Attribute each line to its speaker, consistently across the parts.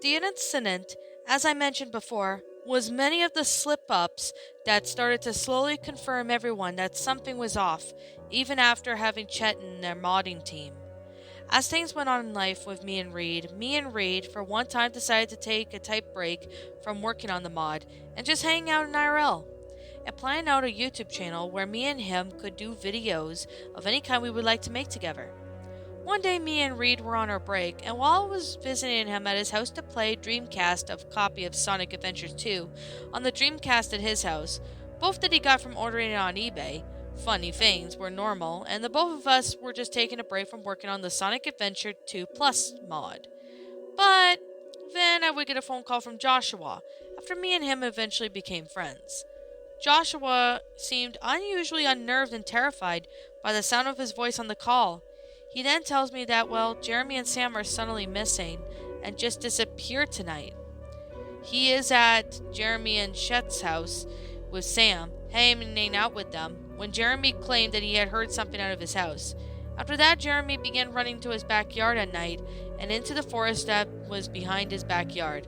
Speaker 1: The incident, as I mentioned before, was many of the slip-ups that started to slowly confirm everyone that something was off, even after having Chet in their modding team. As things went on in life with me and Reed for one time decided to take a tight break from working on the mod and just hang out in IRL and plan out a YouTube channel where me and him could do videos of any kind we would like to make together. One day me and Reed were on our break, and while I was visiting him at his house to play Dreamcast of copy of Sonic Adventures 2 on the Dreamcast at his house, both that he got from ordering it on eBay, funny things were normal, and the both of us were just taking a break from working on the Sonic Adventure 2 Plus mod. But then I would get a phone call from Joshua, after me and him eventually became friends. Joshua seemed unusually unnerved and terrified by the sound of his voice on the call. He then tells me that, well, Jeremy and Sam are suddenly missing and just disappeared tonight. He is at Jeremy and Chet's house with Sam, hanging out with them, when Jeremy claimed that he had heard something out of his house. After that, Jeremy began running to his backyard at night and into the forest that was behind his backyard.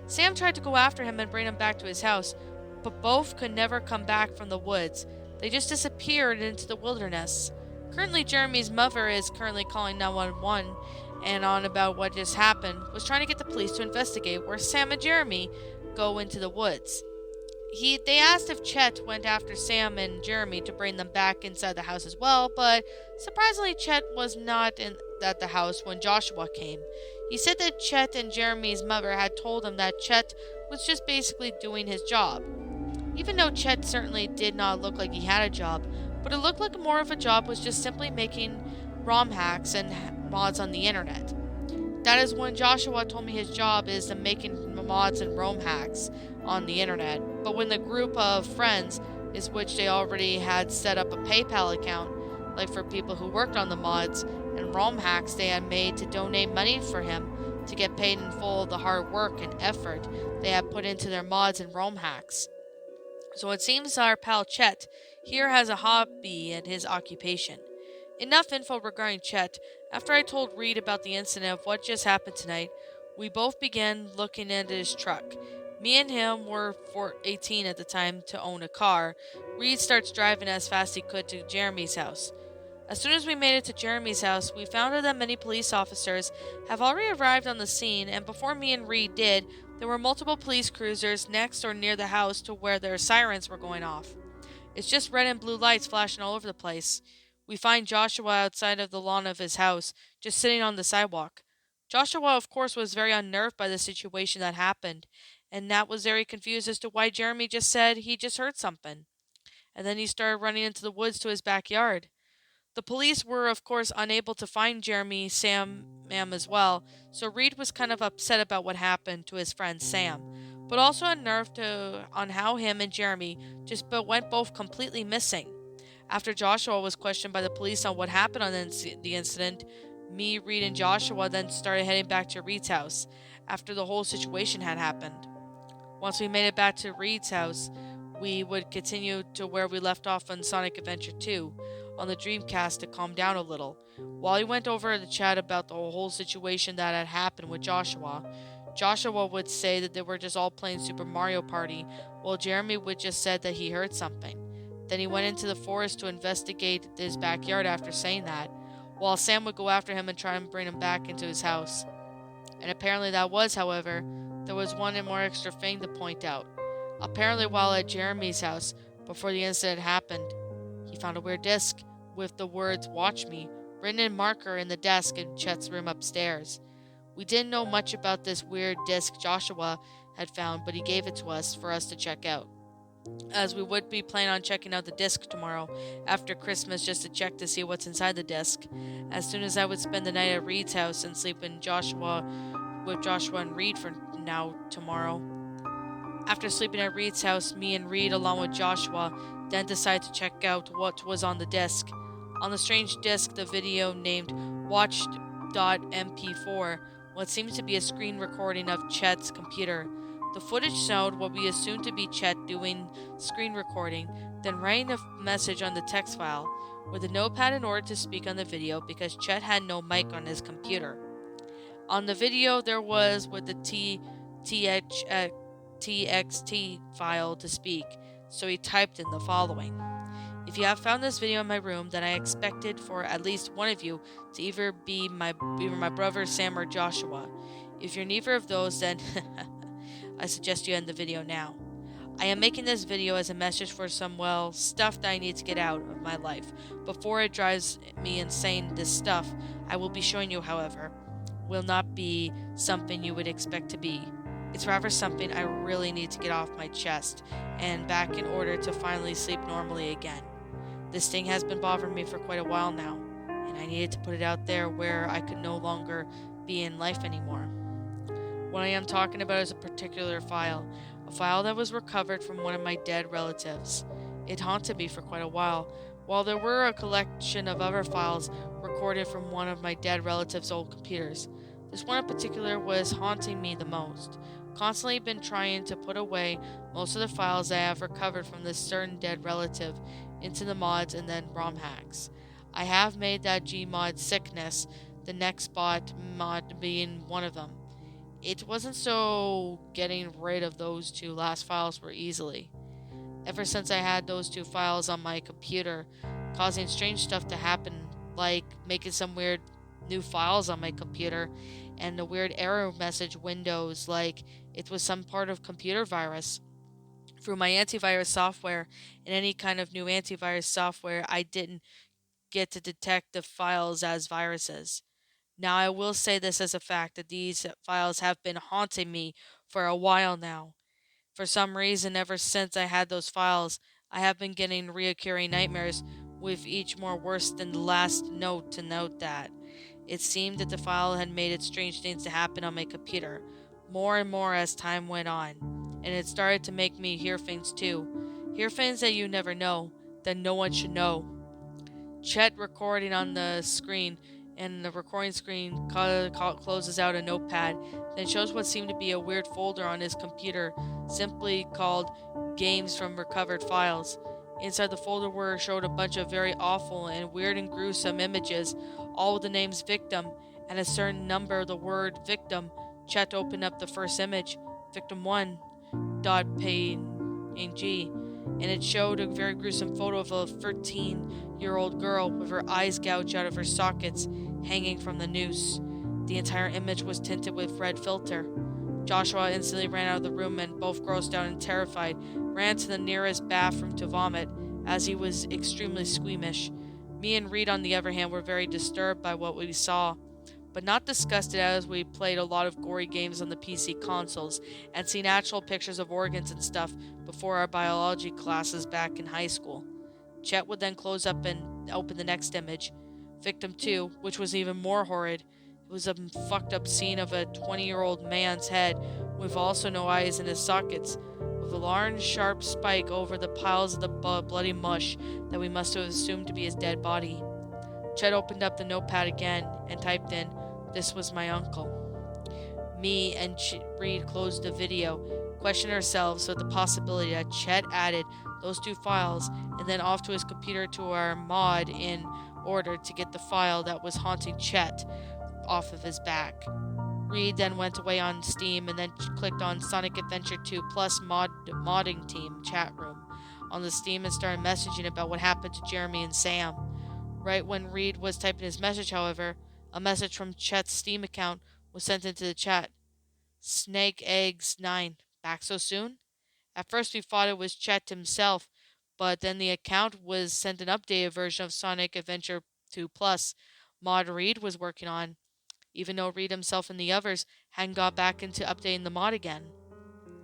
Speaker 1: Sam tried to go after him and bring him back to his house, but both could never come back from the woods. They just disappeared into the wilderness. Currently, Jeremy's mother is currently calling 911 and on about what just happened, was trying to get the police to investigate where Sam and Jeremy go into the woods. They asked if Chet went after Sam and Jeremy to bring them back inside the house as well, but surprisingly Chet was not at the house when Joshua came. He said that Chet and Jeremy's mother had told him that Chet was just basically doing his job. Even though Chet certainly did not look like he had a job, but it looked like more of a job was just simply making ROM hacks and mods on the internet. That is when Joshua told me his job is to making mods and ROM hacks on the internet. But when the group of friends is which they already had set up a PayPal account, like for people who worked on the mods and ROM hacks they had made to donate money for him to get paid in full the hard work and effort they had put into their mods and ROM hacks. So it seems our pal Chet here has a hobby and his occupation. Enough info regarding Chet. After I told Reed about the incident of what just happened tonight, we both began looking into his truck. Me and him were 18 at the time to own a car. Reed starts driving as fast as he could to Jeremy's house. As soon as we made it to Jeremy's house, we found out that many police officers have already arrived on the scene, and before me and Reed did, there were multiple police cruisers next or near the house to where their sirens were going off. It's just red and blue lights flashing all over the place. We find Joshua outside of the lawn of his house, just sitting on the sidewalk. Joshua, of course, was very unnerved by the situation that happened, and Nat was very confused as to why Jeremy just said he just heard something. And then he started running into the woods to his backyard. The police were, of course, unable to find Jeremy, Sam, as well, so Reed was kind of upset about what happened to his friend Sam, but also unnerved on how him and Jeremy just went both completely missing. After Joshua was questioned by the police on what happened on the incident, me, Reed, and Joshua then started heading back to Reed's house after the whole situation had happened. Once we made it back to Reed's house, we would continue to where we left off on Sonic Adventure 2 on the Dreamcast to calm down a little. While he went over to chat about the whole situation that had happened with Joshua, Joshua would say that they were just all playing Super Mario Party, while Jeremy would just said that he heard something. Then he went into the forest to investigate his backyard after saying that, while Sam would go after him and try and bring him back into his house. And apparently however, there was one more extra thing to point out. Apparently while at Jeremy's house, before the incident happened, he found a weird disc with the words "Watch Me" written in marker in the desk in Chet's room upstairs. We didn't know much about this weird disc Joshua had found, but he gave it to us for us to check out, as we would be planning on checking out the disc tomorrow after Christmas just to check to see what's inside the disc, as soon as I would spend the night at Reed's house and sleep with Joshua and Reed for now tomorrow. After sleeping at Reed's house, me and Reed along with Joshua then decided to check out what was on the disc. On the strange disc, the video named Watch.mp4, what seems to be a screen recording of Chet's computer. The footage showed what we assumed to be Chet doing screen recording, then writing a message on the text file with a notepad in order to speak on the video because Chet had no mic on his computer. On the video, there was with the TXT file to speak, so he typed in the following. If you have found this video in my room, then I expected for at least one of you to either be my brother Sam or Joshua. If you're neither of those, then I suggest you end the video now. I am making this video as a message for some, stuff that I need to get out of my life. Before it drives me insane, this stuff I will be showing you, however, will not be something you would expect to be. It's rather something I really need to get off my chest and back in order to finally sleep normally again. This thing has been bothering me for quite a while now, and I needed to put it out there where I could no longer be in life anymore. What I am talking about is a particular file, a file that was recovered from one of my dead relatives. It haunted me for quite a while, while there were a collection of other files recorded from one of my dead relatives' old computers. This one in particular was haunting me the most. Constantly been trying to put away most of the files I have recovered from this certain dead relative into the mods and then ROM hacks. I have made that Gmod Sickness, the next bot mod being one of them. It wasn't so getting rid of those two last files were easily. Ever since I had those two files on my computer, causing strange stuff to happen, like making some weird new files on my computer, and the weird error message windows like it was some part of computer virus. Through my antivirus software and any kind of new antivirus software, I didn't get to detect the files as viruses. Now, I will say this as a fact that these files have been haunting me for a while now. For some reason, ever since I had those files, I have been getting reoccurring nightmares, with each more worse than the last note to note that. It seemed that the file had made its strange things to happen on my computer, more and more as time went on, and it started to make me hear things too. Hear things that you never know, that no one should know. Chet recording on the screen, and the recording screen closes out a notepad, then shows what seemed to be a weird folder on his computer, simply called Games from Recovered Files. Inside the folder were showed a bunch of very awful and weird and gruesome images, all with the names victim and a certain number of the word victim. Chet opened up the first image, victim 1, .png, and it showed a very gruesome photo of a 13-year-old girl with her eyes gouged out of her sockets, hanging from the noose. The entire image was tinted with red filter. Joshua instantly ran out of the room, and both grossed out and terrified, ran to the nearest bathroom to vomit, as he was extremely squeamish. Me and Reed, on the other hand, were very disturbed by what we saw, but not disgusted, as we played a lot of gory games on the PC consoles and seen actual pictures of organs and stuff before our biology classes back in high school. Chet would then close up and open the next image, victim 2, which was even more horrid. It was a fucked up scene of a 20-year-old man's head with also no eyes in his sockets, with a large sharp spike over the piles of the bloody mush that we must have assumed to be his dead body. Chet opened up the notepad again and typed in, "This was my uncle." Me and Reed closed the video, questioned ourselves with the possibility that Chet added those two files and then off to his computer to our mod in order to get the file that was haunting Chet off of his back. Reed then went away on Steam and then clicked on Sonic Adventure 2 Plus modding team chat room on the Steam and started messaging about what happened to Jeremy and Sam. Right when Reed was typing his message, however, a message from Chet's Steam account was sent into the chat. Snake Eggs 9, back so soon? At first we thought it was Chet himself, but then the account was sent an updated version of Sonic Adventure 2 Plus mod Reed was working on, even though Reed himself and the others hadn't got back into updating the mod again.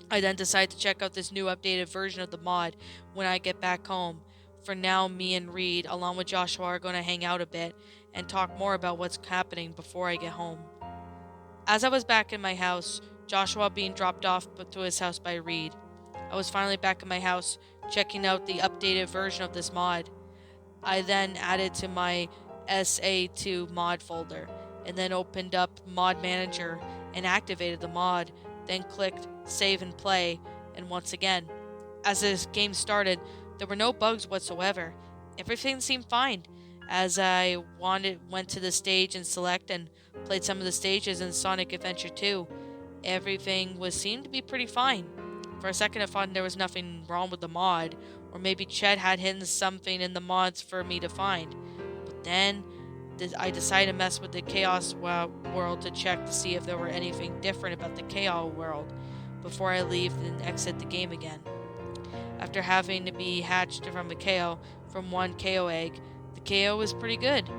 Speaker 1: I then decided to check out this new updated version of the mod when I get back home. For now, me and Reed, along with Joshua, are going to hang out a bit and talk more about what's happening before I get home. As I was back in my house, Joshua being dropped off to his house by Reed, I was finally back in my house, checking out the updated version of this mod. I then added to my SA2 mod folder, and then opened up Mod Manager and activated the mod, then clicked Save and Play, and once again. As this game started, there were no bugs whatsoever. Everything seemed fine. As I went to the stage and select and played some of the stages in Sonic Adventure 2, everything seemed to be pretty fine. For a second I thought there was nothing wrong with the mod, or maybe Chet had hidden something in the mods for me to find. But then I decided to mess with the Chaos world to check to see if there were anything different about the Chaos world before I leave and exit the game again. After having to be hatched from a KO from one KO egg, the KO was pretty good,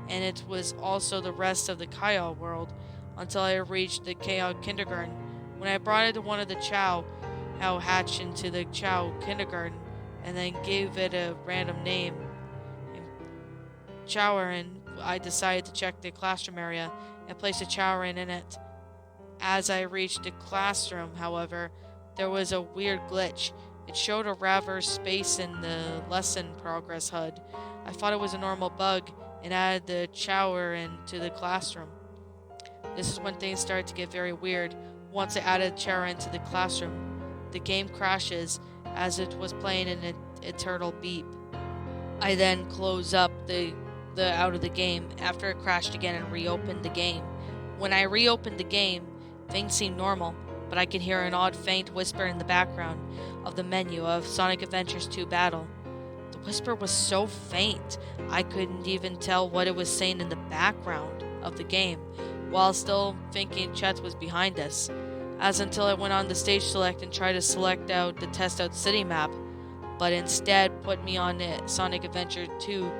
Speaker 1: and it was also the rest of the KO world until I reached the KO kindergarten. When I brought it to one of the Chow, how hatched into the Chow kindergarten, and then gave it a random name, Chowerin, I decided to check the classroom area and place a Chowerin in it. As I reached the classroom, however, there was a weird glitch. It showed a rather space in the lesson progress HUD. I thought it was a normal bug and added the Chowerin to the classroom. This is when things started to get very weird. Once I added Chowerin to the classroom, the game crashes as it was playing an eternal beep. I then close up the out of the game after it crashed again and reopened the game. When I reopened the game, things seemed normal, but I could hear an odd faint whisper in the background of the menu of Sonic Adventures 2 Battle. The whisper was so faint, I couldn't even tell what it was saying in the background of the game, while still thinking Chet was behind us. As until I went on the stage select and tried to select out the test out city map, but instead put me on the Sonic Adventure 2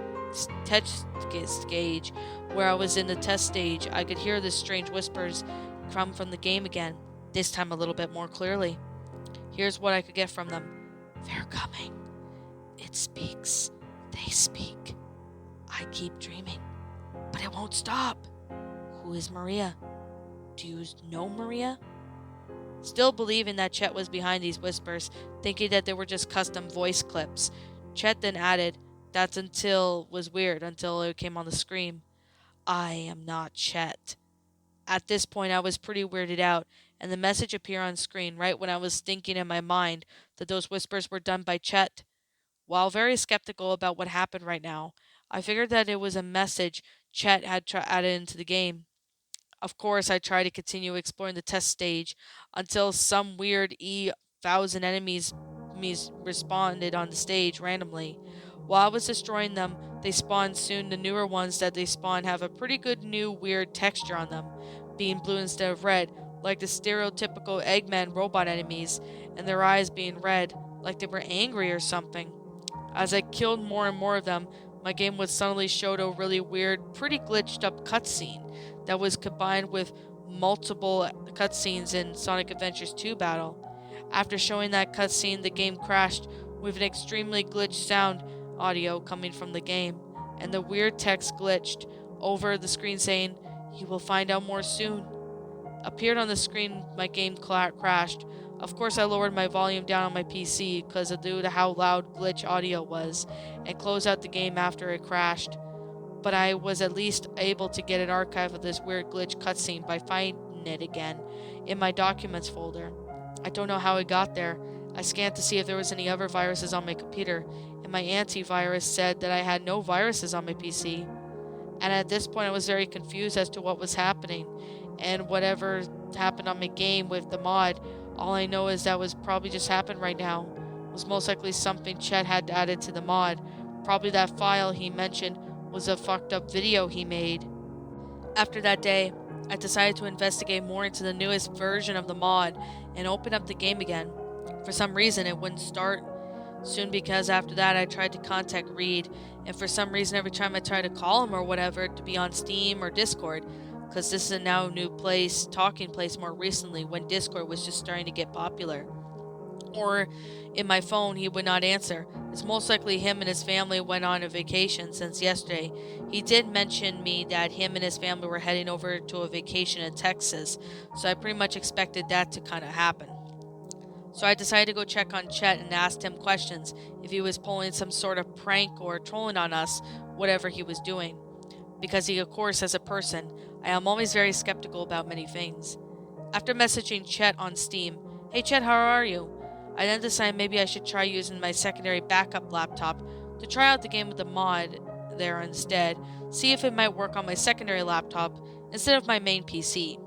Speaker 1: test stage, where I was in the test stage. I could hear the strange whispers come from the game again, this time a little bit more clearly. Here's what I could get from them. They're coming. It speaks. They speak. I keep dreaming, but it won't stop. Who is Maria? Do you know Maria? Still believing that Chet was behind these whispers, thinking that they were just custom voice clips, Chet then added, "That's until was weird until it came on the screen. I am not Chet." At this point, I was pretty weirded out, and the message appeared on screen right when I was thinking in my mind that those whispers were done by Chet. While very skeptical about what happened right now, I figured that it was a message Chet had added into the game. Of course, I tried to continue exploring the test stage until some weird E-1000 enemies responded on the stage randomly. While I was destroying them, they spawned soon. The newer ones that they spawn have a pretty good new weird texture on them, being blue instead of red, like the stereotypical Eggman robot enemies, and their eyes being red, like they were angry or something. As I killed more and more of them, my game would suddenly show a really weird, pretty glitched up cutscene that was combined with multiple cutscenes in Sonic Adventures 2 Battle. After showing that cutscene, the game crashed with an extremely glitched sound audio coming from the game, and the weird text glitched over the screen saying, "You will find out more soon," appeared on the screen. My game crashed. Of course, I lowered my volume down on my PC because due to how loud glitch audio was, and closed out the game after it crashed. But I was at least able to get an archive of this weird glitch cutscene by finding it again in my documents folder. I don't know how it got there. I scanned to see if there was any other viruses on my computer, and my antivirus said that I had no viruses on my PC. And at this point I was very confused as to what was happening, and whatever happened on my game with the mod, all I know is that was probably just happened right now. It was most likely something Chet had added to the mod. Probably that file he mentioned was a fucked up video he made. After that day, I decided to investigate more into the newest version of the mod and open up the game again. For some reason it wouldn't start. Soon because after that I tried to contact Reed, and for some reason every time I tried to call him or whatever to be on Steam or Discord, because this is a now new place, talking place more recently when Discord was just starting to get popular, or in my phone, he would not answer. It's most likely him and his family went on a vacation since yesterday. He did mention me that him and his family were heading over to a vacation in Texas, so I pretty much expected that to kind of happen. So I decided to go check on Chet and asked him questions if he was pulling some sort of prank or trolling on us, whatever he was doing. Because he, of course, as a person, I am always very skeptical about many things. After messaging Chet on Steam, "Hey Chet, how are you?" I then decided maybe I should try using my secondary backup laptop to try out the game with the mod there instead, see if it might work on my secondary laptop instead of my main PC.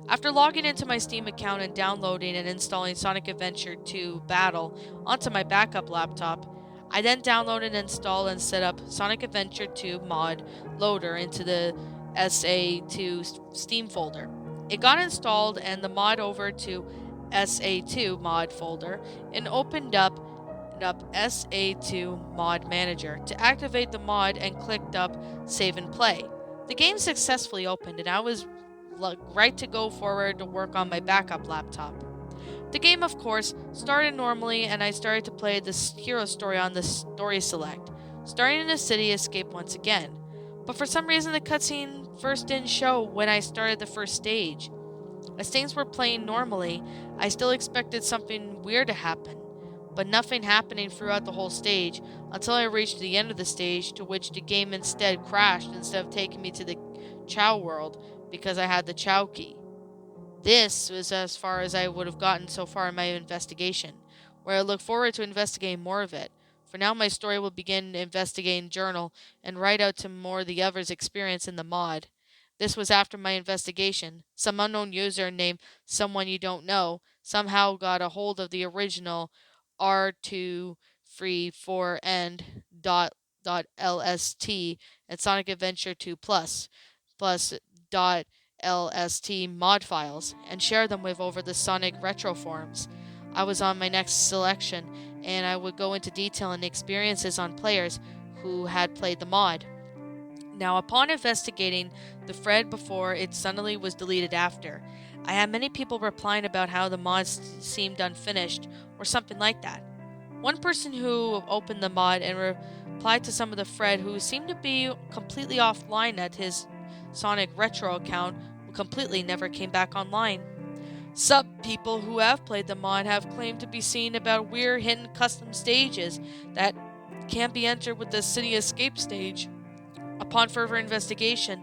Speaker 1: After logging into my Steam account and downloading and installing Sonic Adventure 2 Battle onto my backup laptop, I then downloaded, installed, and set up Sonic Adventure 2 mod loader into the SA2 Steam folder. It got installed and the mod over to SA2 mod folder and opened up SA2 mod manager to activate the mod and clicked up save and play. The game successfully opened and I was right to go forward to work on my backup laptop. The game, of course, started normally, and I started to play this hero story on the story select, starting in a city escape once again. But for some reason, the cutscene first didn't show when I started the first stage. As things were playing normally, I still expected something weird to happen, but nothing happening throughout the whole stage until I reached the end of the stage, to which the game instead crashed instead of taking me to the Chow world because I had the Chow key. This was as far as I would have gotten so far in my investigation, where I look forward to investigating more of it. For now, my story will begin investigating journal and write out to more of the others' experience in the mod. This was after my investigation. Some unknown user named Someone You Don't Know somehow got a hold of the original R234N dot LST and Sonic Adventure 2 plus dot LST mod files and share them with over the Sonic Retro forums. I was on my next selection, and I would go into detail on the experiences on players who had played the mod. Now, upon investigating the thread before, it suddenly was deleted after. I had many people replying about how the mod seemed unfinished or something like that. One person who opened the mod and replied to some of the thread who seemed to be completely offline at his Sonic Retro account completely never came back online. Some people who have played the mod have claimed to be seeing about weird hidden custom stages that can't be entered with the City Escape stage. Upon further investigation,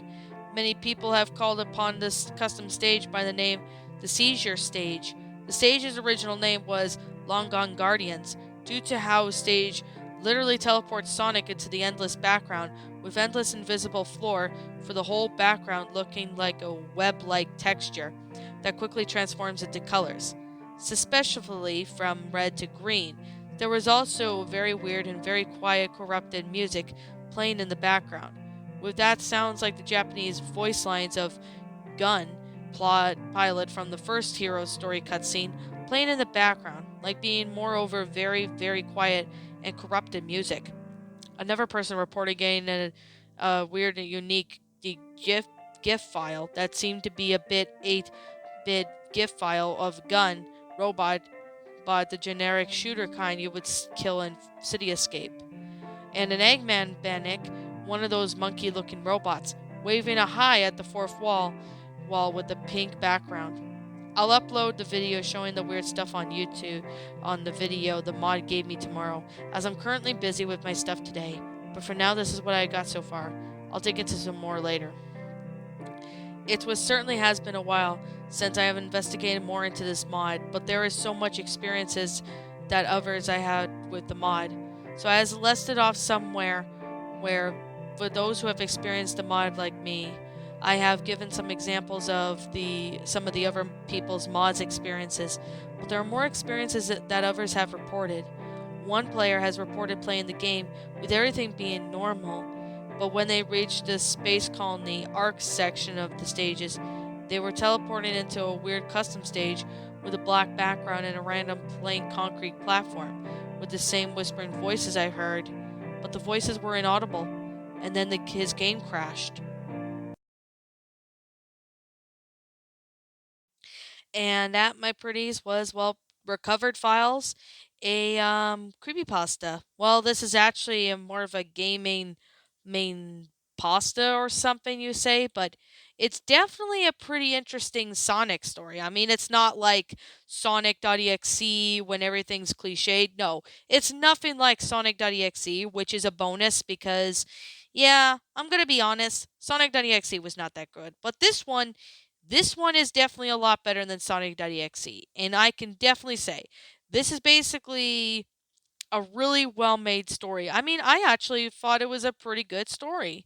Speaker 1: many people have called upon this custom stage by the name the Seizure Stage. The stage's original name was Long Gone Guardians, due to how the stage literally teleports Sonic into the endless background, with endless invisible floor for the whole background looking like a web-like texture that quickly transforms into colors, especially from red to green. There was also very weird and very quiet corrupted music playing in the background, with that sounds like the Japanese voice lines of Gun plot pilot from the first hero story cutscene playing in the background, like being moreover very, very quiet and corrupted music. Another person reported getting a weird and unique GIF file that seemed to be a bit 8-bit GIF file of Gun robot, but the generic shooter kind you would kill in City Escape, and an Eggman Bannock, one of those monkey-looking robots, waving a hi at the fourth wall with the pink background. I'll upload the video showing the weird stuff on YouTube on the video the mod gave me tomorrow, as I'm currently busy with my stuff today. But for now, this is what I got so far. I'll dig into some more later. Certainly has been a while since I have investigated more into this mod, but there is so much experiences that others I had with the mod. So I has listed off somewhere where, for those who have experienced the mod like me, I have given some examples of some of the other people's mods experiences, but there are more experiences that others have reported. One player has reported playing the game with everything being normal, but when they reached the space colony arc section of the stages, they were teleported into a weird custom stage with a black background and a random plain concrete platform with the same whispering voices I heard, but the voices were inaudible, and then his game crashed. And that, my pretties, was, well, recovered files, a creepypasta. Well, this is actually more of a gaming main pasta or something you say, but it's definitely a pretty interesting Sonic story. I mean, it's not like Sonic.exe when everything's cliched. No, it's nothing like Sonic.exe, which is a bonus because, yeah, I'm gonna be honest, Sonic.exe was not that good. But this one is definitely a lot better than Sonic.exe, and I can definitely say this is basically a really well made story. I mean, I actually thought it was a pretty good story.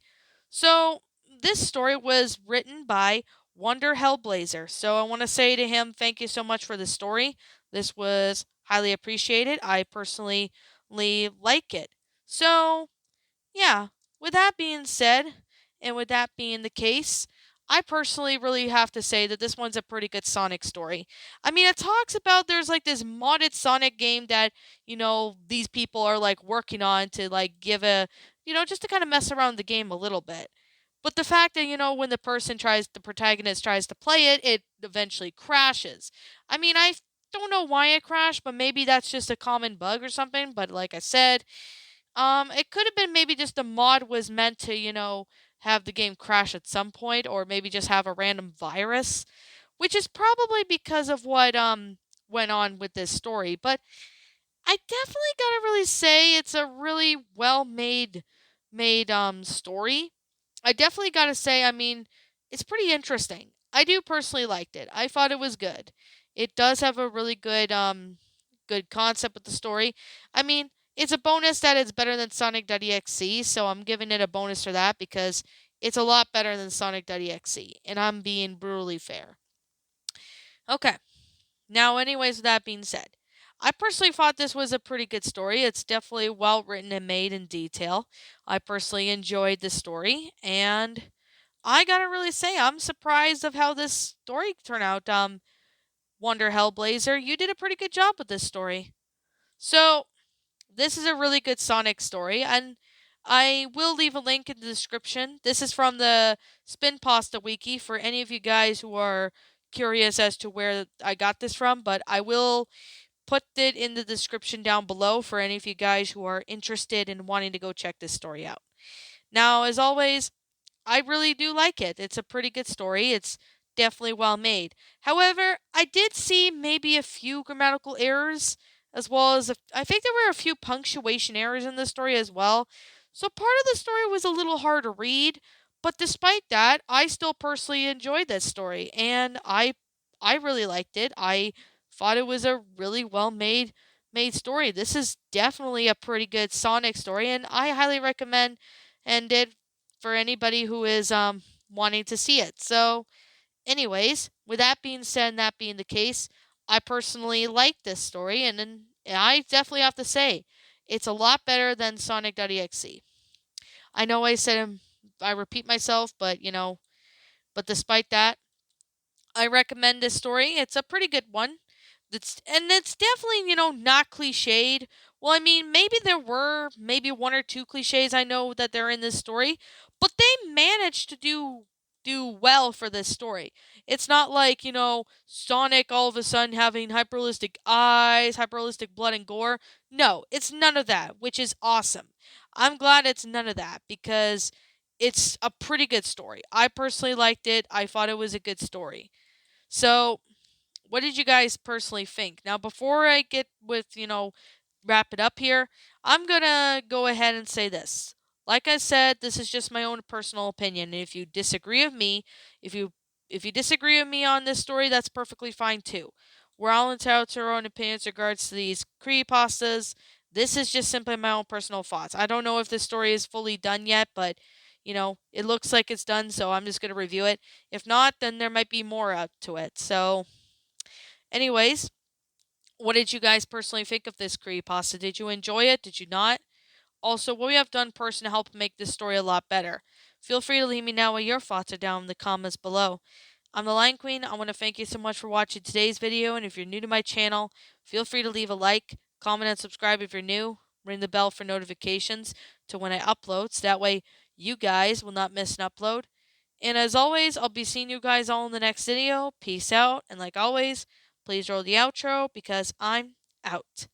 Speaker 1: So, this story was written by WonderHellblazer. So, I want to say to him, thank you so much for the story. This was highly appreciated. I personally like it. So, yeah, with that being said, and with that being the case, I personally really have to say that this one's a pretty good Sonic story. I mean, it talks about there's like this modded Sonic game that, these people are like working on to like give a, just to kind of mess around the game a little bit. But the fact that, when the protagonist tries to play it, it eventually crashes. I mean, I don't know why it crashed, but maybe that's just a common bug or something. But like I said, it could have been maybe just the mod was meant to, have the game crash at some point, or maybe just have a random virus, which is probably because of what went on with this story. But I definitely gotta really say it's a really well made story. I definitely gotta say, I mean, it's pretty interesting. I do personally liked it. I thought it was good. It does have a really good concept with the story. I mean, it's a bonus that it's better than Sonic.exe, so I'm giving it a bonus for that because it's a lot better than Sonic.exe, and I'm being brutally fair. Okay. Now, anyways, with that being said, I personally thought this was a pretty good story. It's definitely well written and made in detail. I personally enjoyed the story, and I gotta really say I'm surprised of how this story turned out. Wonder Hellblazer, you did a pretty good job with this story. So this is a really good Sonic story, and I will leave a link in the description. This is from the Spin Pasta Wiki for any of you guys who are curious as to where I got this from, but I will put it in the description down below for any of you guys who are interested in wanting to go check this story out. Now, as always, I really do like it. It's a pretty good story. It's definitely well made. However, I did see maybe a few grammatical errors, as well as I think there were a few punctuation errors in the story as well. So part of the story was a little hard to read, but despite that, I still personally enjoyed this story, and I really liked it. I thought it was a really well made story. This is definitely a pretty good Sonic story, and I highly recommend and it for anybody who is wanting to see it. So, anyways, with that being said, and that being the case, I personally like this story, and I definitely have to say, it's a lot better than Sonic.exe. I know I said I repeat myself, but but despite that, I recommend this story. It's a pretty good one. It's definitely, not cliched. Well, I mean, maybe there were maybe one or two cliches I know that they're in this story, but they managed to do well for this story. It's not like, Sonic all of a sudden having hyperrealistic eyes, hyperrealistic blood and gore. No, it's none of that, which is awesome. I'm glad it's none of that because it's a pretty good story. I personally liked it. I thought it was a good story. So, what did you guys personally think? Now, before I get with, wrap it up here, I'm going to go ahead and say this. Like I said, this is just my own personal opinion. And if you disagree with me, if you disagree with me on this story, that's perfectly fine too. We're all entitled to our own opinions in regards to these creepypastas. This is just simply my own personal thoughts. I don't know if this story is fully done yet, but it looks like it's done, so I'm just going to review it. If not, then there might be more up to it. So, anyways, what did you guys personally think of this creepypasta? Did you enjoy it? Did you not? Also, what we have done personally to help make this story a lot better? Feel free to leave me know what your thoughts are down in the comments below. I'm the Lion Queen. I want to thank you so much for watching today's video, and if you're new to my channel, feel free to leave a like, comment, and subscribe if you're new. Ring the bell for notifications to when I upload, so that way you guys will not miss an upload. And as always, I'll be seeing you guys all in the next video. Peace out, and like always, please roll the outro because I'm out.